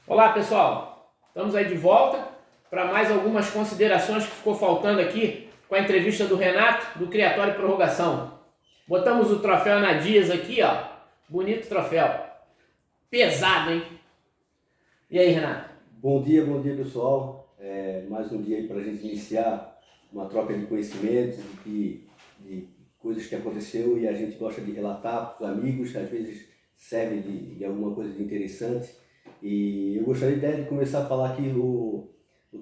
Olá pessoal, estamos aí de volta para mais algumas considerações que ficou faltando aqui com a entrevista do Renato, do Criatório Prorrogação. Botamos o troféu Anadias aqui, ó, bonito troféu, pesado, hein? E aí, Renato? Bom dia pessoal. Mais um dia aí para a gente iniciar uma troca de conhecimentos, de coisas que aconteceu e a gente gosta de relatar para os amigos, às vezes serve de alguma coisa de interessante. E eu gostaria de começar a falar aqui o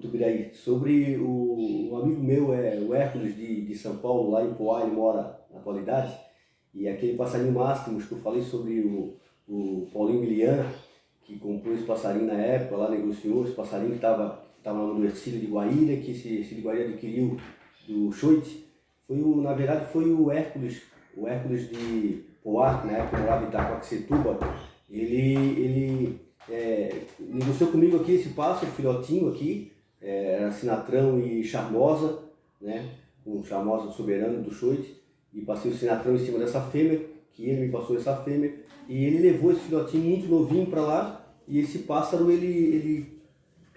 Tubiraí sobre um amigo meu, o Hércules de São Paulo, lá em Poá, ele mora na atualidade, e aquele passarinho Máximos que eu falei sobre o Paulinho Milian, que comprou esse passarinho na época, lá negociou esse passarinho que estava no Ercílio de Guaíra, que esse Ercílio de Guaíra adquiriu do Schoit. Na verdade foi o Hércules de Poá, que na época morava em Itacoaxetuba. Ele negociou comigo aqui esse pássaro, filhotinho aqui, era Sinatrão e Charmosa, né? Um Charmosa soberano do Schoit, e passei o Sinatrão em cima dessa fêmea, que ele me passou essa fêmea, e ele levou esse filhotinho muito novinho para lá, e esse pássaro ele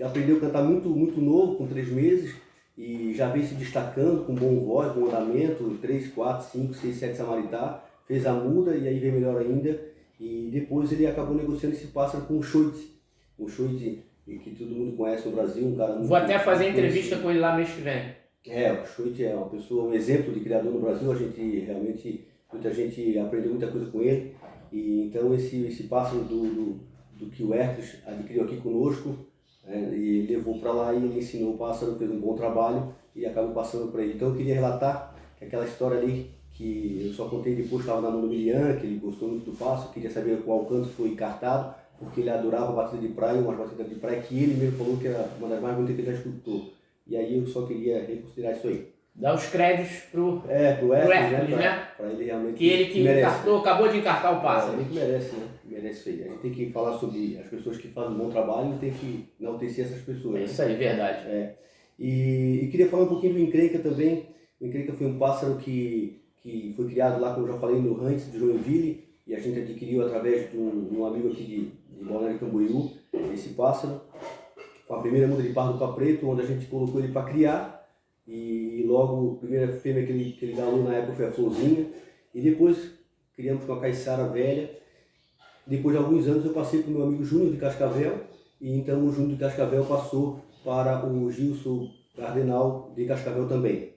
aprendeu a cantar muito novo, com 3 meses, e já vem se destacando com bom voz, bom andamento, 3, 4, 5, 6, 7 samaritá, fez a muda e aí veio melhor ainda, e depois ele acabou negociando esse pássaro com o Schoit, que todo mundo conhece no Brasil, um cara muito... Vou até fazer entrevista com ele lá mês que vem. O Schoit é uma pessoa, um exemplo de criador no Brasil, muita gente aprendeu muita coisa com ele, e então esse pássaro do que o Hércules adquiriu aqui conosco, e levou para lá e ele ensinou o pássaro, fez um bom trabalho e acabou passando para ele. Então eu queria relatar que aquela história ali, que eu só contei depois, estava na mão do Milian, que ele gostou muito do pássaro, queria saber qual canto foi encartado, porque ele adorava a batida de praia, umas batidas de praia que ele mesmo falou que era uma das mais bonitas que ele já escutou. E aí eu só queria reconsiderar isso aí. Dá os créditos pro Hércules, né? Pra ele realmente que ele que merece. encartou, acabou de encartar o pássaro. Ele que merece, né? Merece isso aí. A gente tem que falar sobre as pessoas que fazem um bom trabalho e tem que enaltecer essas pessoas. É isso aí, verdade. E queria falar um pouquinho do encrenca também. O encrenca foi um pássaro que foi criado lá, como eu já falei, no Rancho de Joinville, e a gente adquiriu através de um amigo aqui de Balneário Camboriú, esse pássaro, com a primeira muda de pardo para preto, onde a gente colocou ele para criar. E logo a primeira fêmea que ele galou na época foi a Florzinha, e depois criamos com a Caiçara velha. Depois de alguns anos eu passei para o meu amigo Júnior de Cascavel, e então o Júnior de Cascavel passou para o Gilson Cardenal de Cascavel também.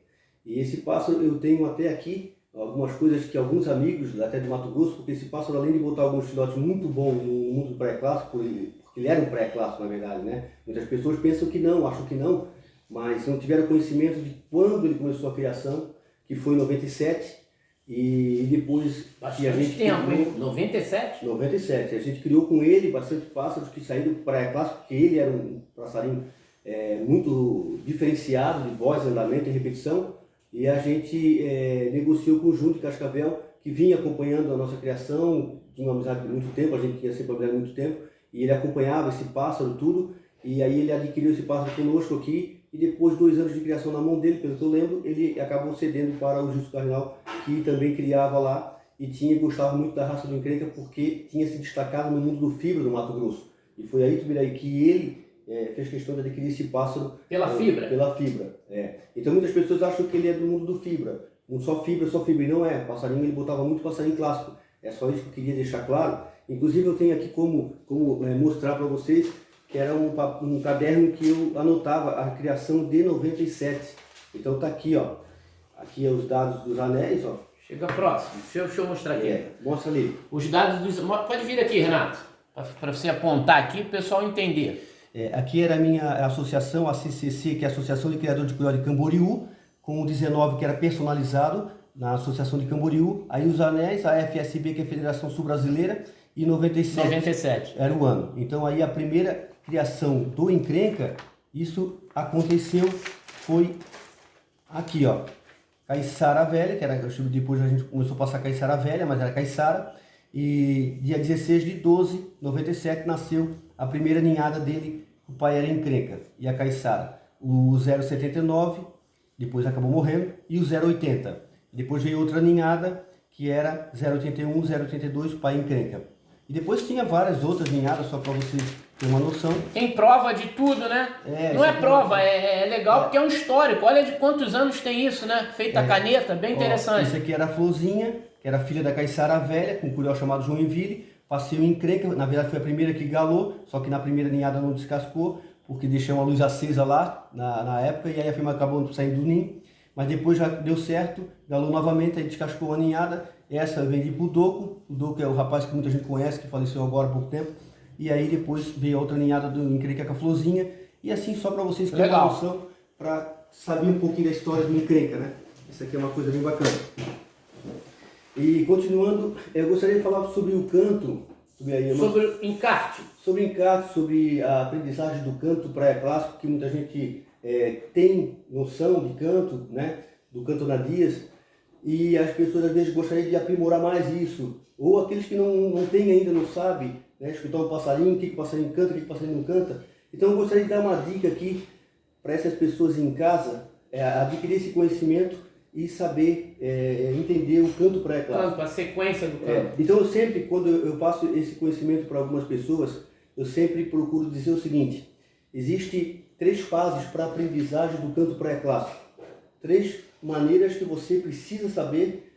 E esse pássaro eu tenho até aqui algumas coisas que alguns amigos, até de Mato Grosso, porque esse pássaro, além de botar alguns filhotes muito bons no mundo pré-clássico, porque ele era um pré-clássico na verdade, né? Muitas pessoas pensam que não, acham que não, mas não tiveram conhecimento de quando ele começou a criação, que foi em 97, e depois que a gente tempo, hein? 97? 97. A gente criou com ele bastante pássaros que saíram do pré-clássico, porque ele era um passarinho muito diferenciado de voz, andamento e repetição, e a gente negociou com o Júnior de Cascavel, que vinha acompanhando a nossa criação, tinha uma amizade de muito tempo, a gente tinha sempre amizade de muito tempo, e ele acompanhava esse pássaro tudo, e aí ele adquiriu esse pássaro conosco aqui, e depois de 2 anos de criação na mão dele, pelo que eu lembro, ele acabou cedendo para o Gilson Cardenal, que também criava lá e gostava muito da raça do encrenca, porque tinha se destacado no mundo do fibra do Mato Grosso. E foi aí, Tubiraí, que ele fez questão de adquirir esse pássaro pela fibra. Pela fibra. Então muitas pessoas acham que ele é do mundo do fibra. Só fibra, e não é. Passarinho, ele botava muito passarinho clássico. É só isso que eu queria deixar claro. Inclusive eu tenho aqui como mostrar para vocês que era um caderno que eu anotava a criação de 97. Então tá aqui, ó. Aqui é os dados dos anéis, ó. Chega próximo. Deixa eu mostrar aqui. Mostra ali. Os dados dos... Pode vir aqui, Renato, para você apontar aqui para o pessoal entender. Aqui era a minha associação, a CCC, que é a Associação de Criadores de Coelho de Camboriú, com o 19, que era personalizado na Associação de Camboriú. Aí os anéis, a FSB, que é a Federação Sul-Brasileira, e 97 era o ano. Então aí a primeira criação do encrenca, isso aconteceu, foi aqui, ó. Caiçara velha, que era, depois a gente começou a passar Caiçara velha, mas era Caiçara. E dia 16 de 12 de 97 nasceu a primeira ninhada dele, o pai era encrenca, e a Caiçara. O 079, depois acabou morrendo, e o 080. Depois veio outra ninhada, que era 081, 082, o pai encrenca. E depois tinha várias outras ninhadas, só para vocês ter uma noção. Tem prova de tudo, né? Não é prova, é legal porque é um histórico. Olha de quantos anos tem isso, né? Feita a caneta, bem interessante. Esse aqui era a Florzinha, que era filha da Caiçara Velha, com um curió chamado Joinville. Passeio em encrenca, na verdade foi a primeira que galou, só que na primeira ninhada não descascou, porque deixei uma luz acesa lá na época, e aí a fêmea acabou saindo do ninho. Mas depois já deu certo, galou novamente, aí descascou a ninhada. Essa eu vendi pro Doco. O Doco é o rapaz que muita gente conhece, que faleceu agora há pouco tempo. E aí depois veio a outra ninhada do encrenca com a Florzinha. E assim, só para vocês terem uma noção, para saber um pouquinho da história do encrenca, né? Isso aqui é uma coisa bem bacana. E continuando, eu gostaria de falar sobre o canto. Sobre o encarte. Sobre o encarte, sobre a aprendizagem do canto praia clássico, que muita gente tem noção de canto, né? Do cantonadias. E as pessoas às vezes gostariam de aprimorar mais isso. Ou aqueles que não têm ainda, não sabem, né? Escutar um passarinho, o que o passarinho canta, o que o passarinho não canta. Então eu gostaria de dar uma dica aqui para essas pessoas em casa, adquirir esse conhecimento e saber entender o canto praia clássico. A sequência do canto. Então eu sempre, quando eu passo esse conhecimento para algumas pessoas, eu sempre procuro dizer o seguinte: existe 3 fases para a aprendizagem do canto praia clássico. 3 maneiras que você precisa saber,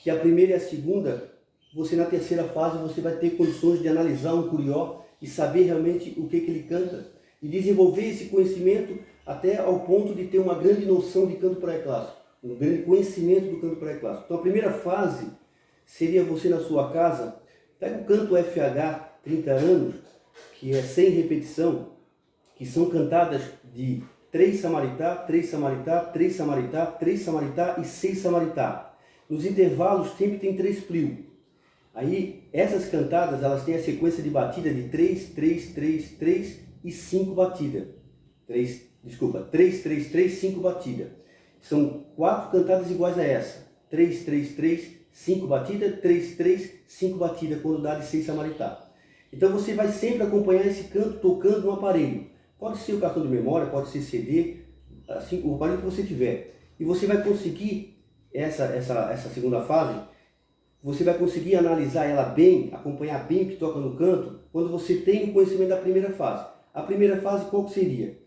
que a primeira e a segunda, você na terceira fase você vai ter condições de analisar um curió e saber realmente o que ele canta e desenvolver esse conhecimento até ao ponto de ter uma grande noção de canto praia clássico, um grande conhecimento do canto praia clássico. Então a primeira fase seria você na sua casa, pega o canto FH 30 anos, que é sem repetição, que são cantadas de 3 samaritá, 3 samaritá, 3 samaritá, 3 samaritá e 6 samaritá. Nos intervalos sempre tem 3 plio. Aí essas cantadas, elas têm a sequência de batida de 3, 3, 3, 3 e 5 batida. 3, 3, 3, 5 batida. São 4 cantadas iguais a essa. 3, 3, 3, 5 batida, 3, 3, 5 batida, quando dá de 6 samaritá. Então você vai sempre acompanhar esse canto tocando no aparelho. Pode ser o cartão de memória, pode ser CD, assim, o aparelho que você tiver. E você vai conseguir, essa segunda fase, você vai conseguir analisar ela bem, acompanhar bem o que toca no canto, quando você tem o conhecimento da primeira fase. A primeira fase qual que seria?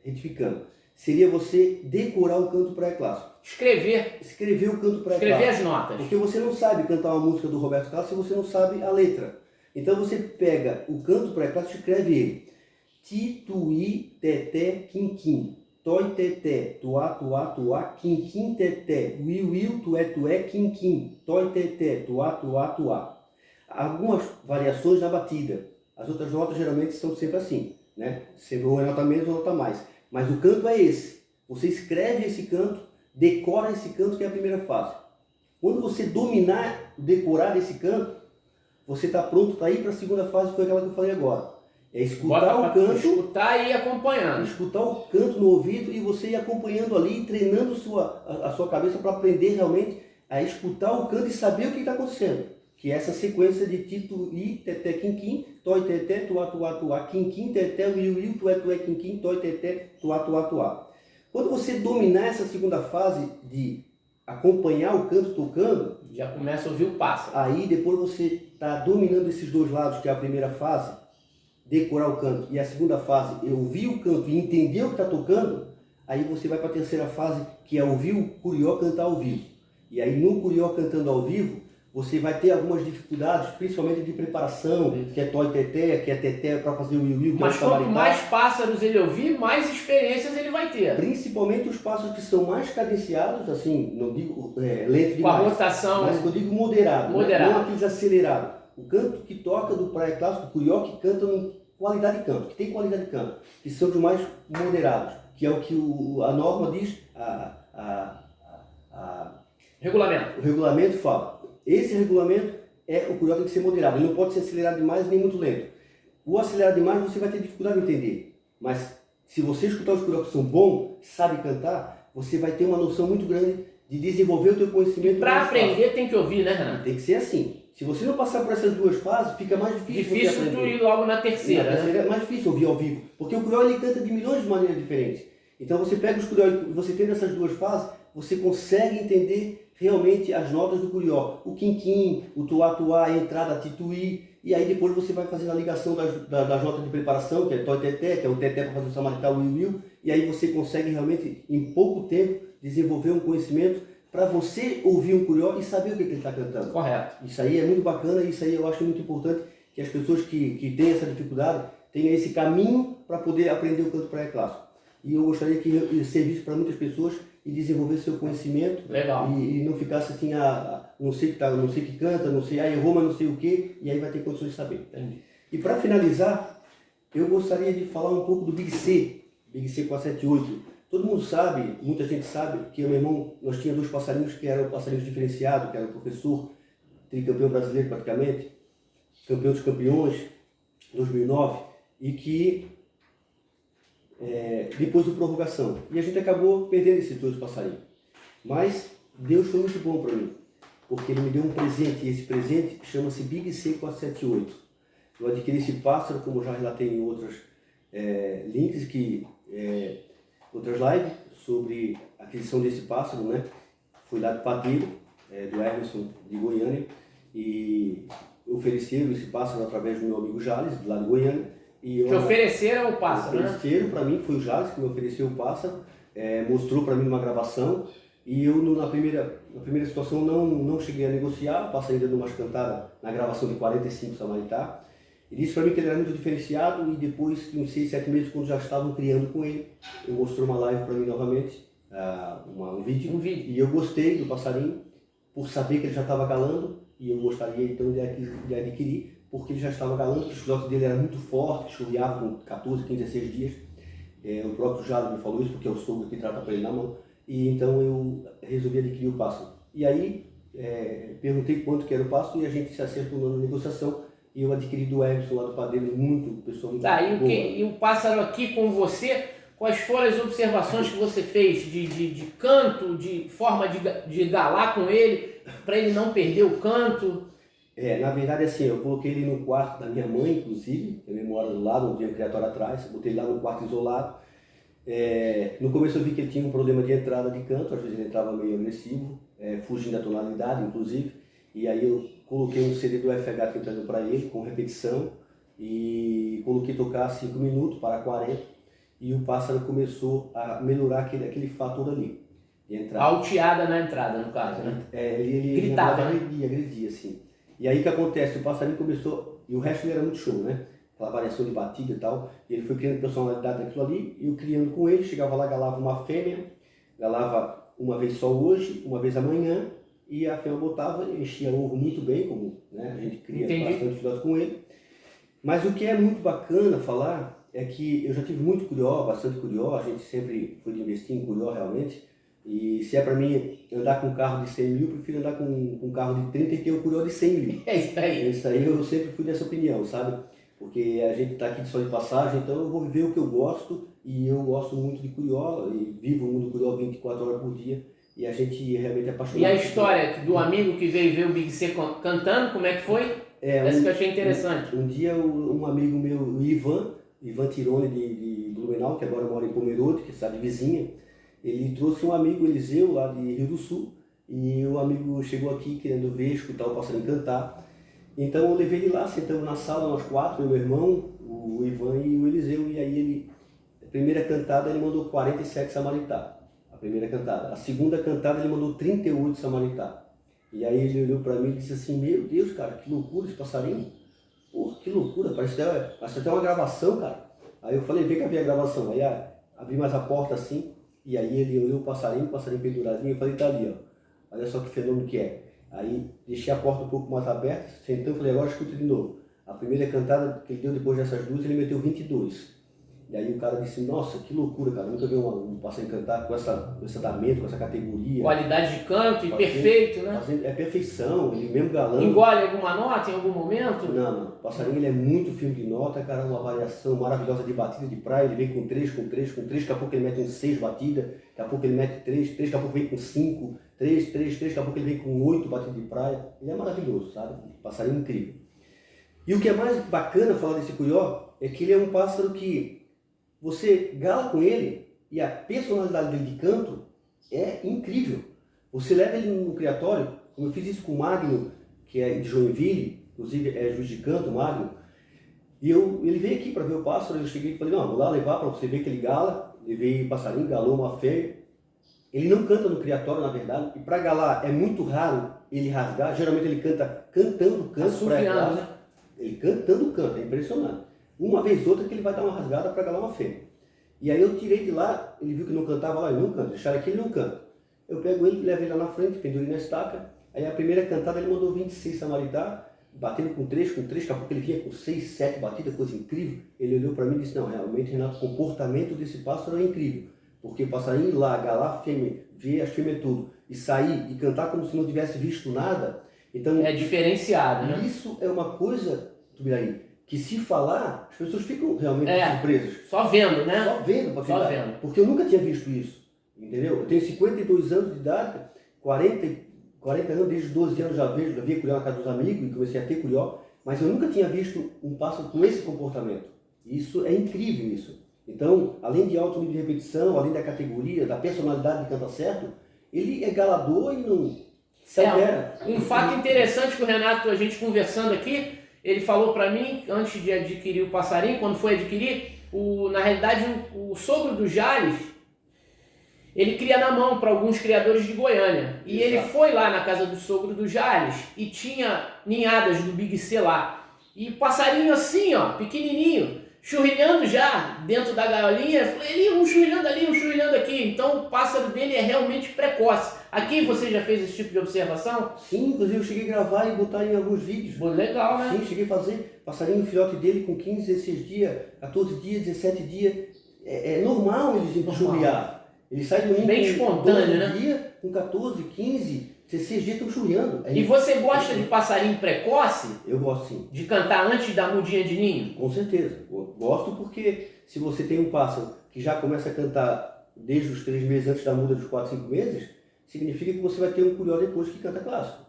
Retificando. Seria você decorar o canto praia clássico. Escrever o canto praia clássico. Escrever as notas. Porque você não sabe cantar uma música do Roberto Carlos se você não sabe a letra. Então você pega o canto praia clássico e escreve ele. Ti, tuí, teté, quim-quim. Toi, teté, tuá, tuá, tuá, quim-quim, teté. Uiu, tué, quim-quim. Toi, teté, tuá, tuá, tuá. Algumas variações na batida. As outras notas geralmente são sempre assim, né? Sempre ou é nota menos ou nota mais. Mas o canto é esse. Você escreve esse canto, decora esse canto, que é a primeira fase. Quando você dominar, decorar esse canto, você está pronto para ir para a segunda fase, que foi aquela que eu falei agora. É escutar o canto. Escutar e ir acompanhando. Escutar o canto no ouvido e você ir acompanhando ali, treinando a sua cabeça para aprender realmente a escutar o canto e saber o que está acontecendo. Que é essa sequência de ti, tu, i, teté, quim-quim, toi, teté, tuá, tuá, tuá, quim-quim, teté, uiu, tué, quim-quim, toi, teté, tuá, tuá, tuá. Quando você dominar essa segunda fase de acompanhar o canto tocando, já começa a ouvir o pássaro. Aí depois você está dominando esses 2 lados, que é a primeira fase, decorar o canto, e a segunda fase, ouvir o canto e entender o que está tocando, aí você vai para a terceira fase, que é ouvir o curió cantar ao vivo. E aí no curió cantando ao vivo, você vai ter algumas dificuldades, principalmente de preparação, que é toi teté, que é teté para fazer o iu, que mas é o quanto mais pássaros ele ouvir, mais experiências ele vai ter. Principalmente os pássaros que são mais cadenciados, assim, não digo lento demais, com a rotação, mas eu digo moderado. Moderado. Não aqueles acelerados. O canto que toca do praia clássico, o curió que canta com qualidade de canto, que tem qualidade de canto, que são os mais moderados, que é o que a norma diz, regulamento. O regulamento fala. Esse regulamento é o curió tem que ser moderado, ele não pode ser acelerado demais nem muito lento. O acelerado demais você vai ter dificuldade de entender, mas se você escutar os curiós que são bons, sabe cantar, você vai ter uma noção muito grande de desenvolver o teu conhecimento. Para aprender tem que ouvir, né, Renato? Tem que ser assim. Se você não passar por essas 2 fases, fica mais difícil. Difícil tu ir logo na terceira. Na terceira é mais difícil ouvir ao vivo, porque o curió ele canta de milhões de maneiras diferentes. Então você pega os curió e você tendo essas 2 fases, você consegue entender realmente as notas do curió. O quim-quim, o tuá-tuá, a entrada, a tituí, e aí depois você vai fazendo a ligação das notas de preparação, que é tó e teté, que é o teté para fazer o samaritá, o iu, e aí você consegue realmente, em pouco tempo, desenvolver um conhecimento para você ouvir um curió e saber o que ele está cantando. Correto. Isso aí é muito bacana, isso aí eu acho muito importante, que as pessoas que têm essa dificuldade tenham esse caminho para poder aprender o canto pré-clássico. E eu gostaria que servisse para muitas pessoas e desenvolver seu conhecimento. Legal. E não ficasse assim, não sei que tá, não sei que canta, não sei, errou, mas não sei o que, e aí vai ter condições de saber. Entendi. E para finalizar, eu gostaria de falar um pouco do Big C 478. Todo mundo sabe, muita gente sabe, que o meu irmão, nós tínhamos 2 passarinhos que eram passarinhos diferenciados, que era o professor, tricampeão brasileiro praticamente, campeão dos campeões, 2009, e que depois do prorrogação. E a gente acabou perdendo esses 2 passarinhos. Mas Deus foi muito bom para mim, porque Ele me deu um presente, e esse presente chama-se Big C 478. Eu adquiri esse pássaro, como já relatei em outros links, outras lives, sobre a aquisição desse pássaro, né? Foi lá do padeiro, do Emerson de Goiânia, e ofereceram esse pássaro através do meu amigo Jales, lá de Goiânia. Te ofereceram o pássaro, né? Ofereceram para mim, foi o Jales que me ofereceu o pássaro, mostrou para mim uma gravação, e eu na primeira situação não cheguei a negociar, o pássaro ainda numa cantada na gravação de 45 Samaritá. Ele disse para mim que ele era muito diferenciado, e depois de uns 6, 7 meses, quando já estavam criando com ele, ele mostrou uma live para mim novamente, um vídeo, e eu gostei do passarinho, por saber que ele já estava galando, e eu gostaria então de adquirir, porque ele já estava galando, porque o filhote dele era muito forte, churriava com 14, 15, 16 dias. O próprio Jado me falou isso, porque é o sogro que trata para ele na mão, e então eu resolvi adquirir o pássaro. E aí perguntei quanto que era o pássaro, e a gente se acertou na negociação, e eu adquiri do Emerson lá do padeiro, pessoal muito boa. E o pássaro aqui com você, quais foram as observações que você fez de canto, de forma de galar com ele, para ele não perder o canto? Na verdade, assim, eu coloquei ele no quarto da minha mãe, inclusive, ele mora do lado, não tinha criatório atrás, botei ele lá no quarto isolado. No começo eu vi que ele tinha um problema de entrada de canto, às vezes ele entrava meio agressivo, fugindo da tonalidade, inclusive, e aí eu coloquei um CD do FH cantando para ele, com repetição, e coloquei tocar 5 minutos para 40, e o pássaro começou a melhorar aquele fator ali, de entrada. Alteada na entrada, no caso, né? Ele gritava, né? Agredia, assim. E aí o que acontece? O passarinho começou, e o resto ele era muito show, né? Aquela variação de batida e tal, e ele foi criando personalidade daquilo ali, e eu criando com ele, chegava lá, galava uma fêmea, galava uma vez só hoje, uma vez amanhã, e a fêmea botava, enchia ovo muito bem, como a gente cria bastante filhotes com ele. Mas o que é muito bacana falar é que eu já tive muito curió, bastante curió, a gente sempre foi de investir em curió realmente, e se é para mim andar com um carro de 100 mil, eu prefiro andar com um carro de 30 e ter um curió de 100 mil. É isso aí. Isso aí eu sempre fui dessa opinião, sabe? Porque a gente está aqui só de passagem, então eu vou viver o que eu gosto, e eu gosto muito de curió, e vivo o mundo curió 24 horas por dia, e a gente realmente é apaixonado. E a história do amigo que veio ver o Big C cantando, como é que foi? Essa que eu achei interessante. Um dia um amigo meu, o Ivan Tirone de Blumenau, que agora mora em Pomerode, que está de vizinha, ele trouxe um amigo, Eliseu, lá de Rio do Sul, e o amigo chegou aqui querendo ver, escutar o passarinho cantar. Então eu levei ele lá, sentamos na sala, nós 4, meu irmão, o Ivan e o Eliseu, e aí a primeira cantada ele mandou 47 Samaritá, a primeira cantada. A segunda cantada ele mandou 38 Samaritá. E aí ele olhou para mim e disse assim, meu Deus, cara, que loucura esse passarinho. Pô, que loucura, parece até uma gravação, cara. Aí eu falei, vem cá ver a gravação. Aí abri mais a porta assim, e aí ele olhou o passarinho penduradinho, eu falei, tá ali, ó. Olha só que fenômeno que é. Aí deixei a porta um pouco mais aberta, sentei e falei, agora escuta de novo. A primeira cantada que ele deu depois dessas duas, ele meteu 22. E aí o cara disse, nossa, que loucura, cara, nunca vi um passarinho cantar com esse andamento, com essa categoria. Qualidade de canto e perfeito, né? É perfeição, ele mesmo galando. Engole alguma nota em algum momento? Não. O passarinho ele é muito firme de nota, cara, uma variação maravilhosa de batida de praia, ele vem com 3, daqui a pouco ele mete um 6 batidas, daqui a pouco ele mete 3, daqui a pouco vem com 5, 3, daqui a pouco ele vem com 8 batidas de praia. Ele é maravilhoso, sabe? Passarinho incrível. E o que é mais bacana falar desse curió é que ele é um pássaro que você gala com ele e a personalidade dele de canto é incrível. Você leva ele no criatório, como eu fiz isso com o Magno, que é de Joinville, inclusive é juiz de canto, Magno, e ele veio aqui para ver o pássaro, eu cheguei e falei, não, vou lá levar para você ver aquele gala, levei o passarinho, galou uma fêmea. Ele não canta no criatório, na verdade, e para galar é muito raro ele rasgar, geralmente ele canta cantando canto pré-clássico, né? Ele cantando canto, é impressionante. Uma vez ou outra que ele vai dar uma rasgada para galar uma fêmea. E aí eu tirei de lá, ele viu que não cantava lá, ele não canta, deixaram aqui, ele não canta. Eu pego ele, levo ele lá na frente, pendurei na estaca, aí a primeira cantada ele mandou 26 samaritá, batendo com 3, daqui a pouco ele vinha com 6, 7 batidas, coisa incrível. Ele olhou para mim e disse, não, realmente, Renato, o comportamento desse pássaro é incrível. Porque o passarinho ir lá, galar a fêmea, ver as fêmeas tudo, e sair e cantar como se não tivesse visto nada, então... É diferenciado, né? Isso é uma coisa, Tubiraí, que se falar, as pessoas ficam realmente surpresas. Só vendo, né? Só vendo, para só vendo. Porque eu nunca tinha visto isso, entendeu? Eu tenho 52 anos de idade, 40 anos, desde os 12 anos já via curió na casa dos amigos, e comecei a ter curió, mas eu nunca tinha visto um pássaro com esse comportamento. Isso é incrível, isso. Então, além de alto nível de repetição, além da categoria, da personalidade de cantar certo, ele é galador e não se altera. Um fato interessante que o Renato, a gente conversando aqui, ele falou para mim, antes de adquirir o passarinho, quando foi adquirir, na realidade o sogro do Jales, ele cria na mão para alguns criadores de Goiânia. E ele foi lá na casa do sogro do Jales e tinha ninhadas do Big C lá. E passarinho assim, ó, pequenininho, churrilhando já dentro da gaiolinha, ele um churrilhando ali, um churrilhando aqui. Então o pássaro dele é realmente precoce. Aqui você já fez esse tipo de observação? Sim, inclusive eu cheguei a gravar e botar em alguns vídeos. Pô, legal, né? Sim, cheguei a fazer passarinho, o filhote dele com 15, 16 dias, 14 dias, 17 dias. É normal eles churriar. Eles saem do ninho bem espontâneo, né? Dias, com 14, 15, 16 dias estão churriando. E você gosta de passarinho precoce? Eu gosto sim. De cantar antes da mudinha de ninho? Com certeza. Eu gosto porque se você tem um pássaro que já começa a cantar desde os 3 meses antes da muda dos 4, 5 meses, significa que você vai ter um curió depois que canta clássico.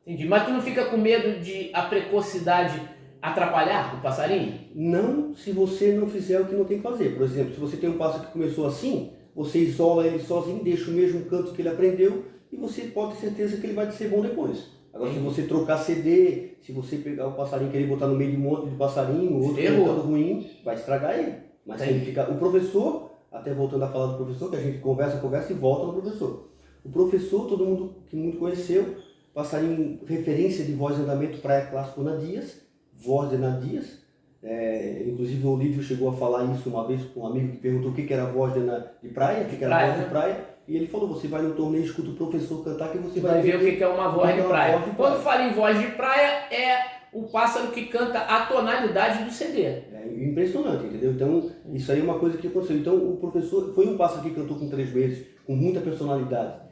Entendi. Mas tu não fica com medo de a precocidade atrapalhar o passarinho? Não, se você não fizer o que não tem que fazer. Por exemplo, se você tem um pássaro que começou assim, você isola ele sozinho, deixa o mesmo canto que ele aprendeu e você pode ter certeza que ele vai ser bom depois. Agora, se você trocar CD, se você pegar o passarinho e querer botar no meio de um monte de passarinho, outro cantando ruim, vai estragar ele. Mas se ele ficar... O professor, até voltando a falar do professor, que a gente conversa e volta no professor. O professor, todo mundo que muito conheceu, passarinho referência de voz de andamento praia clássico na Dias, voz de Nadias. Inclusive o Olívio chegou a falar isso uma vez com um amigo que perguntou o que era voz de praia, o que era voz de praia, e ele falou, você vai no torneio, escuta o professor cantar que você vai ver o que é uma voz de praia. Quando fala em voz de praia, é o pássaro que canta a tonalidade do CD. É impressionante, entendeu? Então, isso aí é uma coisa que aconteceu. Então, o professor foi um pássaro que cantou com 3 meses, com muita personalidade.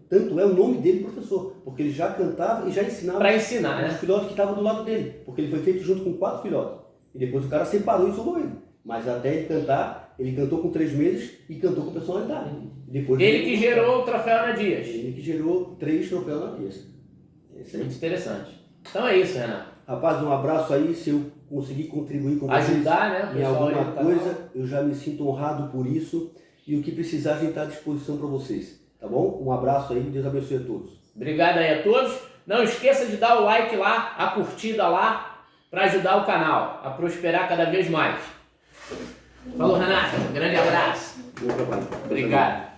Tanto é o nome dele professor, porque ele já cantava e já ensinava para ensinar, os filhotes que estavam do lado dele, porque ele foi feito junto com 4 filhotes. E depois o cara separou e solou ele. Mas até ele cantar, ele cantou com 3 meses e cantou com personalidade. E depois ele que gerou o troféu Ana Dias. Ele que gerou 3 troféus Ana Dias. Muito interessante. Então é isso, Renato. Rapaz, um abraço aí, se eu conseguir contribuir com vocês ajudar, né, em alguma coisa, eu já me sinto honrado por isso. E o que precisar, a gente está à disposição para vocês. Tá bom? Um abraço aí, Deus abençoe a todos. Obrigado aí a todos. Não esqueça de dar o like lá, a curtida lá, para ajudar o canal a prosperar cada vez mais. Falou, Renato. Um grande abraço. Bom trabalho. Obrigado.